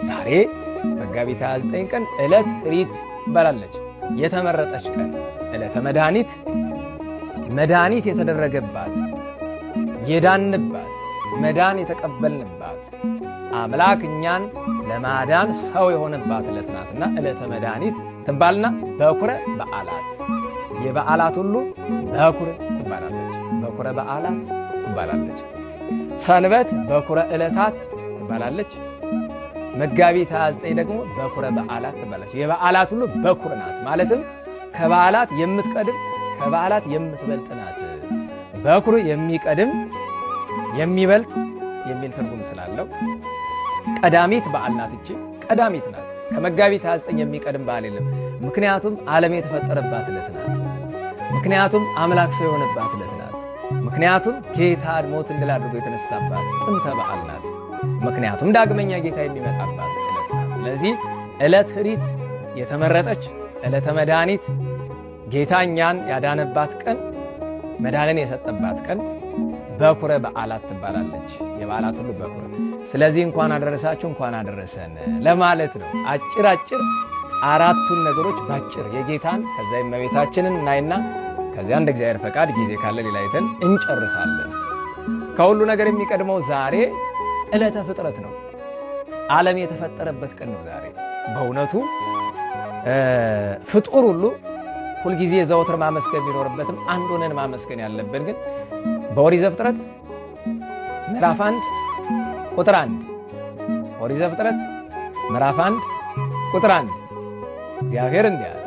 ዛሬ መጋቢት 29 ቀን ዕለት ሪት ትባላለች። የተመረጠች ቀን ዕለተ መድኃኒት፣ መድኃኒት የተደረገባት የዳንባት መዳን የተቀበልንባት አምላክ እኛን ለማዳን ሰው የሆነባት ዕለት ናትና ዕለተ መድኃኒት ትባልና በኩረ በዓላት የበዓላት ሁሉ በኩረ ትባላለች። በኩረ በዓላት ትባላለች። ሰንበት በኩረ ዕለታት ትባላለች። መጋቢት 29 ደግሞ በኩረ በዓላት ትባላለች። የበዓላት ሁሉ በኩር ናት። ማለትም ከበዓላት የምትቀድም ከበዓላት የምትበልጥ ናት። በኩር የሚቀድም የሚበልጥ የሚል ትርጉም ስላለው ቀዳሚት በዓል ናት። እቺ ቀዳሚት ናት። ከመጋቢት 29 የሚቀድም በዓል የለም። ምክንያቱም ዓለም የተፈጠረባት ዕለት ናት። ምክንያቱም አምላክ ሰው የሆነባት ዕለት ናት። ምክንያቱም ጌታ ሞትን ድል አድርጎ የተነሳባት ጥንተ በዓል ናት። ምክንያቱም ዳግመኛ ጌታ የሚመጣባት ዕለት ናት። ስለዚህ ዕለት ሪት የተመረጠች ዕለተ መድኃኒት ጌታ እኛን ያዳነባት ቀን መድኃኒትን የሰጠባት ቀን በኩረ በዓላት ትባላለች። የበዓላት ሁሉ በኩረ። ስለዚህ እንኳን አደረሳችሁ እንኳን አደረሰን ለማለት ነው። አጭር አራቱን ነገሮች ባጭር የጌታን ከዛ የእመቤታችንን እናይና ከዚያ እንደ እግዚአብሔር ፈቃድ ጊዜ ካለ ሌላ አይተን እንጨርሳለን። ከሁሉ ነገር የሚቀድመው ዛሬ ዕለተ ፍጥረት ነው። ዓለም የተፈጠረበት ቀን ነው ዛሬ። በእውነቱ ፍጡር ሁሉ ሁልጊዜ ዘወትር ማመስገን ቢኖርበትም አንድ ሆነን ማመስገን ያለብን ግን በኦሪት ዘፍጥረት ምዕራፍ 1 ቁጥር 1 ኦሪት ዘፍጥረት ምዕራፍ 1 ቁጥር 1 እግዚአብሔር እንዲህ አለ።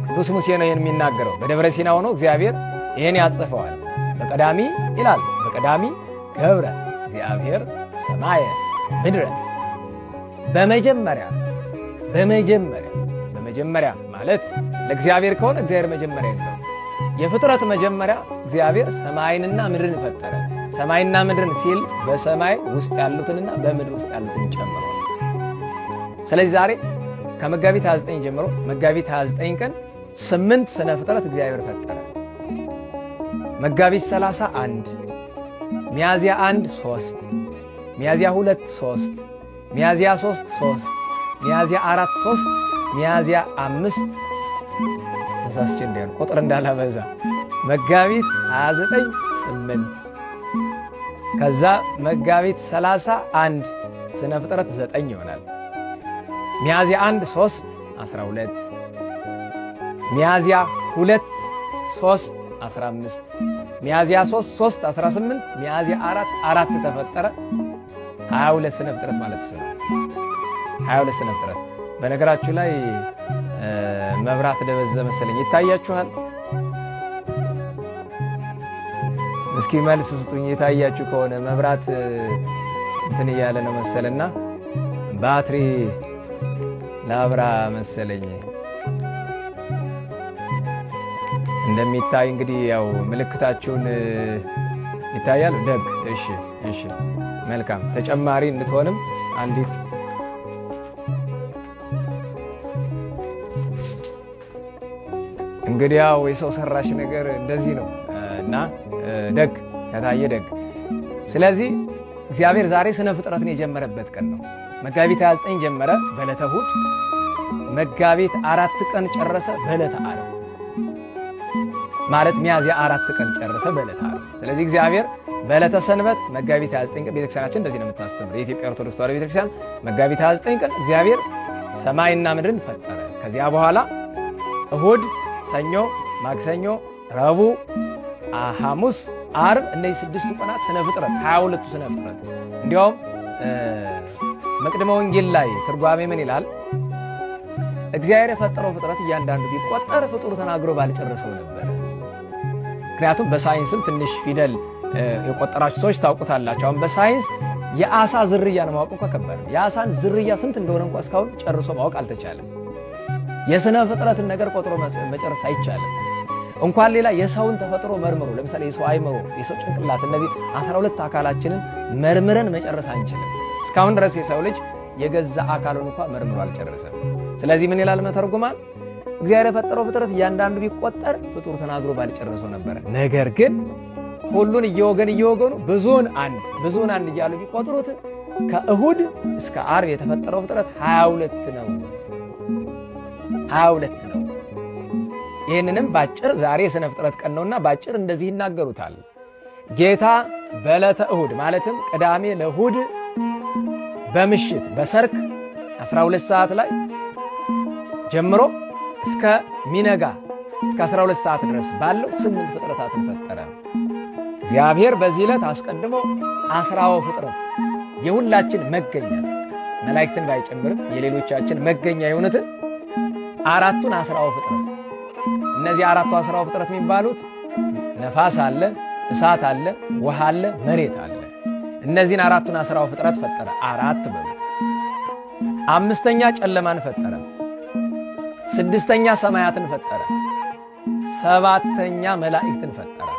ቅዱስ ሙሴ ነው ይህን የሚናገረው። በደብረ ሲና ሆኖ እግዚአብሔር ይህን ያጽፈዋል። በቀዳሚ ይላል በቀዳሚ ገብረ እግዚአብሔር ሰማየ ምድረ። በመጀመሪያ ማለት ለእግዚአብሔር ከሆነ እግዚአብሔር መጀመሪያ የለው። የፍጥረት መጀመሪያ እግዚአብሔር ሰማይንና ምድርን ፈጠረ። ሰማይና ምድርን ሲል በሰማይ ውስጥ ያሉትንና በምድር ውስጥ ያሉትን ጨምሮ። ስለዚህ ዛሬ ከመጋቢት 29 ጀምሮ መጋቢት 29 ቀን 8 ስነ ፍጥረት እግዚአብሔር ፈጠረ። መጋቢት 30 1፣ ሚያዝያ 1 3፣ ሚያዝያ 2 3፣ ሚያዝያ 3 3፣ ሚያዝያ 4 3፣ ሚያዝያ 5 ተሳስቼ እንዳይሆን ቁጥር እንዳላበዛ መጋቢት 29 8፣ ከዛ መጋቢት 30 1 ስነ ፍጥረት 9 ይሆናል። ሚያዝያ 1 3 12፣ ሚያዝያ 2 3 15፣ ሚያዝያ 3 3 18፣ ሚያዝያ 4 4 ተፈጠረ። 22 ስነ ፍጥረት ማለት ነው። 22 ስነ ፍጥረት። በነገራችሁ ላይ መብራት ደበዘ መሰለኝ። ይታያችኋል? እስኪ መልስ ስጡኝ። የታያችሁ ከሆነ መብራት እንትን እያለ ነው መሰለና ባትሪ ላብራ መሰለኝ። እንደሚታይ እንግዲህ ያው ምልክታችሁን ይታያል። ደግ እሺ መልካም። ተጨማሪ እንድትሆንም አንዲት እንግዲህ ያው የሰው ሰራሽ ነገር እንደዚህ ነው እና ደግ ከታየ ደግ። ስለዚህ እግዚአብሔር ዛሬ ስነ ፍጥረትን የጀመረበት ቀን ነው። መጋቢት 29 ጀመረ በዕለተ እሑድ። መጋቢት 4 ቀን ጨረሰ በዕለተ ዓርብ። ማለት ሚያዝያ 4 ቀን ጨረሰ በዕለተ ዓርብ። ስለዚህ እግዚአብሔር በዕለተ ሰንበት መጋቢት 29 ቀን ቤተክርስቲያናችን እንደዚህ ነው የምታስተምር። የኢትዮጵያ ኦርቶዶክስ ተዋሕዶ ቤተክርስቲያን መጋቢት 29 ቀን እግዚአብሔር ሰማይና ምድርን ፈጠረ። ከዚያ በኋላ እሑድ፣ ሰኞ፣ ማክሰኞ፣ ረቡዕ፣ ሐሙስ፣ ዓርብ እነዚህ 6ቱ ቀናት ስነ ፍጥረት 22ቱ ስነ ፍጥረት። እንዲያውም መቅድመ ወንጌል ላይ ትርጓሜ ምን ይላል? እግዚአብሔር የፈጠረው ፍጥረት እያንዳንዱ ቢቆጠር ፍጡር ተናግሮ ባልጨረሰው ነበር። ምክንያቱም በሳይንስም ትንሽ ፊደል የቆጠራችሁ ሰዎች ታውቁታላችሁ። አሁን በሳይንስ የአሳ ዝርያን ማወቅ እንኳ ከባድ ነው። የአሳን ዝርያ ስንት እንደሆነ እንኳ እስካሁን ጨርሶ ማወቅ አልተቻለም። የስነ ፍጥረትን ነገር ቆጥሮ መጨረስ አይቻልም። እንኳን ሌላ የሰውን ተፈጥሮ መርምሮ ለምሳሌ የሰው አይምሮ፣ የሰው ጭንቅላት፣ እነዚህ 12 አካላችንን መርምረን መጨረስ አንችልም። እስካሁን ድረስ የሰው ልጅ የገዛ አካሉን እንኳ መርምሮ አልጨረሰም። ስለዚህ ምን ይላል መተርጉማን? እግዚአብሔር የፈጠረው ፍጥረት እያንዳንዱ ቢቆጠር ፍጡር ተናግሮ ባልጨረሰው ነበር። ነገር ግን ሁሉን እየወገኑ ብዙውን አንድ እያሉ ቢቆጥሩት ከእሁድ እስከ ዓርብ የተፈጠረው ፍጥረት 22 ነው። 22 ነው። ይህንንም ባጭር ዛሬ የሥነ ፍጥረት ቀን ነውና ባጭር እንደዚህ ይናገሩታል። ጌታ በዕለተ እሁድ ማለትም ቅዳሜ ለእሁድ በምሽት በሰርክ 12 ሰዓት ላይ ጀምሮ እስከ ሚነጋ እስከ 12 ሰዓት ድረስ ባለው 8 ፍጥረታትን ፈጠረ። እግዚአብሔር በዚህ ዕለት አስቀድሞ 10 ፍጥረት የሁላችን መገኛ መላእክትን ባይጨምርም የሌሎቻችን መገኛ የሆኑትን አራቱን 10 ፍጥረት እነዚህ አራቱ 10 ፍጥረት የሚባሉት ነፋስ አለ፣ እሳት አለ፣ ውሃ አለ፣ መሬት አለ። እነዚህን አራቱን 10 ፍጥረት ፈጠረ። አራት በሉ። አምስተኛ ጨለማን ፈጠረ። ስድስተኛ ሰማያትን ፈጠረ። ሰባተኛ መላእክትን ፈጠረ።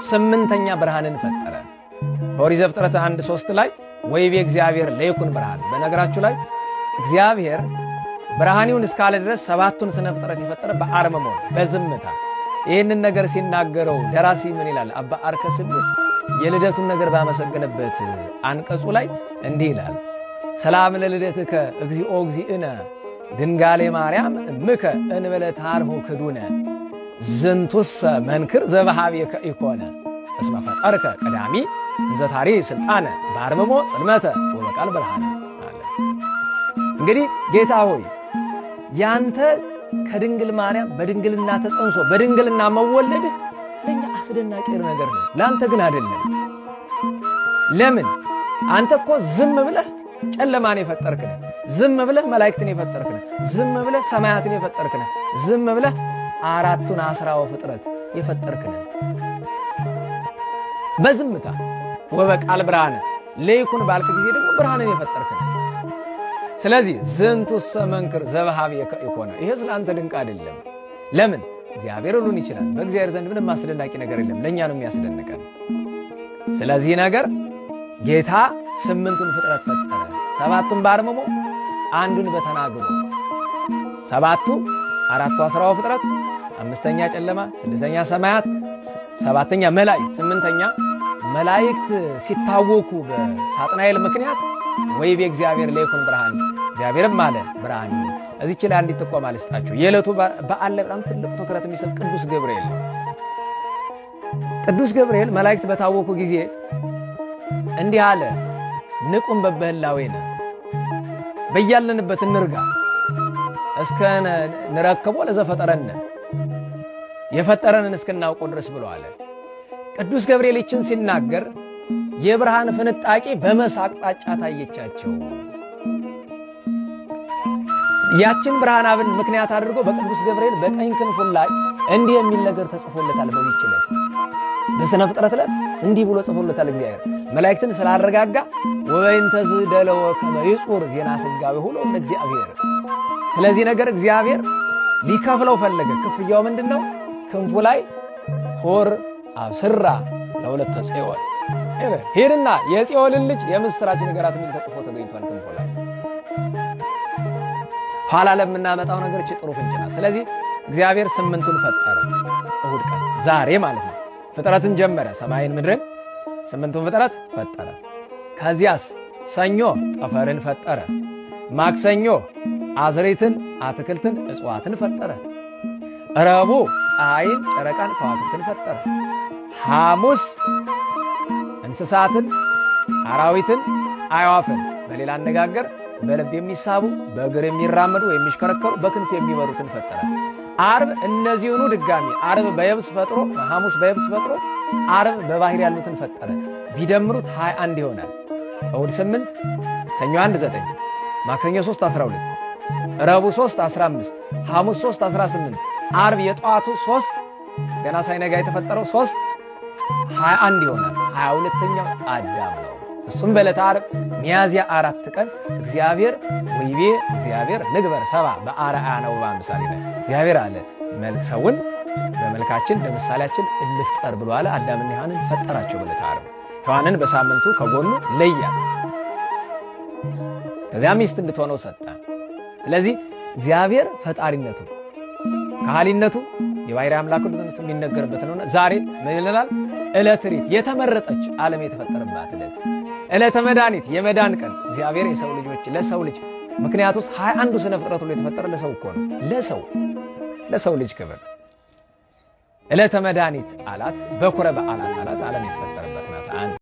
ስምንተኛ ብርሃንን ፈጠረ። በኦሪት ዘፍጥረት 1:3 ላይ ወይቤ እግዚአብሔር ለይኩን ብርሃን። በነገራችሁ ላይ እግዚአብሔር ብርሃን ይሁን እስካለ ድረስ ሰባቱን ስነ ፍጥረት የፈጠረ በአርምሞ በዝምታ። ይህንን ነገር ሲናገረው ደራሲ ምን ይላል? አባ አርከስድስ የልደቱን ነገር ባመሰገነበት አንቀጹ ላይ እንዲህ ይላል። ሰላም ለልደትከ እግዚኦ እግዚእነ ድንጋሌ ማርያም እምከ እንበለ ታርሁ ክዱነ ዝንቱሰ መንክር ዘበሃቤከ ኢኮነ እስመ ፈጠርከ ቀዳሚ እንዘ ታሪ ስልጣነ በአርምሞ ጽልመተ ወበቃል ብርሃነ አለ። እንግዲህ ጌታ ሆይ ያንተ ከድንግል ማርያም በድንግልና ተጸንሶ በድንግልና መወለድ ለኛ አስደናቂ ነገር ነው። ለአንተ ግን አይደለም። ለምን? አንተ እኮ ዝም ብለህ ጨለማን የፈጠርክ ነህ። ዝም ብለህ መላእክትን የፈጠርክ ነህ። ዝም ብለህ ሰማያትን የፈጠርክ ነህ። ዝም ብለህ አራቱን 10 ፍጥረት የፈጠርክ ነህ በዝምታ። ወበቃል ብርሃነ ለይኩን ባልክ ጊዜ ደግሞ ብርሃንን የፈጠርክ ነህ። ስለዚህ ዝንቱሰ መንክር ዘበሃቤከ ኢኮነ። ይሄ ስለአንተ ድንቅ አይደለም። ለምን? እግዚአብሔር ሁሉን ይችላል። በእግዚአብሔር ዘንድ ምንም አስደናቂ ነገር የለም። ለእኛ ነው የሚያስደንቀን። ስለዚህ ነገር ጌታ 8ቱን ፍጥረት ፈጠረ። 7ቱን በአርምሞ አንዱን በተናግሮ። 7ቱ አራቱ 10 ፍጥረት፣ 5ኛ ጨለማ፣ 6ኛ ሰማያት፣ 7ኛ መላእክት፣ 8ኛ መላእክት ሲታወኩ በሳጥናኤል ምክንያት ወይቤ እግዚአብሔር ለይኩን ብርሃን፣ እግዚአብሔርም አለ ብርሃን። እዚች ላይ አንዲት ጥቆማ ልስጣችሁ። የዕለቱ በዓል ላይ በጣም ትልቅ ትኩረት የሚሰጥ ቅዱስ ገብርኤል ነው። ቅዱስ ገብርኤል መላእክት በታወኩ ጊዜ እንዲህ አለ፣ ንቁም በበህላዌነ በያለንበት እንርጋ እስከ ንረክቦ ለዘፈጠረነ የፈጠረንን እስክናውቀው ድረስ ብሎ አለ። ቅዱስ ገብርኤል ይችን ሲናገር የብርሃን ፍንጣቂ በመስክ አቅጣጫ ታየቻቸው። ያችን ብርሃን አብን ምክንያት አድርጎ በቅዱስ ገብርኤል በቀኝ ክንፉ ላይ እንዲህ የሚል ነገር ተጽፎለታል። በሚችለት በሥነ ፍጥረት ላይ እንዲህ ብሎ ጽፎለታል። እግዚአብሔር መላእክትን ስላረጋጋ ወበይንተ ዝደለወ ከመ ይጹር ዜና ሥጋዌ ሁሉ ለእግዚአብሔር። ስለዚህ ነገር እግዚአብሔር ሊከፍለው ፈለገ። ክፍያው ምንድነው? ክንፉ ላይ ሆር አብስራ ለሁለተ ጽዮን ሄድና የጽዮንን ልጅ የምስራች ነገራት ምን ተጽፎ ተገኝቷል ክንፉ ላይ። ኋላ ለምናመጣው ነገር እቺ ጥሩ ፍንጭ ናት። ስለዚህ እግዚአብሔር 8ቱን ፈጠረ እሁድ ቀን ዛሬ ማለት ነው። ፍጥረትን ጀመረ፣ ሰማይን ምድርን 8ቱን ፍጥረት ፈጠረ። ከዚያስ ሰኞ ጠፈርን ፈጠረ። ማክሰኞ አዝሬትን፣ አትክልትን፣ እጽዋትን ፈጠረ። ረቡዕ ፀሐይን፣ ጨረቃን፣ ከዋክብትን ፈጠረ። ሐሙስ እንስሳትን፣ አራዊትን፣ አዕዋፍን በሌላ አነጋገር በልብ የሚሳቡ በእግር የሚራመዱ የሚሽከረከሩ በክንፍ የሚበሩትን ፈጠረ። ዓርብ እነዚህኑ ድጋሚ ዓርብ በየብስ ፈጥሮ ሐሙስ በየብስ ፈጥሮ ዓርብ በባህር ያሉትን ፈጠረ። ቢደምሩት 21 ይሆናል። እሁድ 8፣ ሰኞ 1 9፣ ማክሰኞ 3 12፣ ረቡዕ 3 15፣ ሐሙስ 3 18፣ ዓርብ የጠዋቱ 3 ገና ሳይነጋ የተፈጠረው 3 21 ይሆናል። 22ኛው አዳም ነው። እሱም በዕለተ ዓርብ ሚያዝያ 4 ቀን እግዚአብሔር ወይቤ እግዚአብሔር ንግበር ሰብአ በአርአያነ ወበአምሳሊነ እግዚአብሔር አለ ሰውን በመልካችን በምሳሌያችን እንፍጠር ብሎ አለ። አዳምና ሔዋንን ፈጠራቸው በዕለተ ዓርብ። ሔዋንን በሳምንቱ ከጎኑ ለያት። ከዚያ ሚስት እንድትሆነው ሰጠ። ስለዚህ እግዚአብሔር ፈጣሪነቱ ከሃሊነቱ የባሕርይ አምላክነቱ የሚነገርበት ነውና ዛሬ ምን ይለናል? ዕለተ ሪት የተመረጠች ዓለም የተፈጠረባት ዕለት ዕለተ መድኃኒት የመዳን ቀን እግዚአብሔር የሰው ልጆች ለሰው ልጅ ምክንያቱስ 21ዱ ስነ ፍጥረት ሁሉ የተፈጠረ ለሰው እኮ ነው። ለሰው ልጅ ክብር ዕለተ መድኃኒት አላት። በኩረ በዓላት አላት። ዓለም የተፈጠረበት ናት።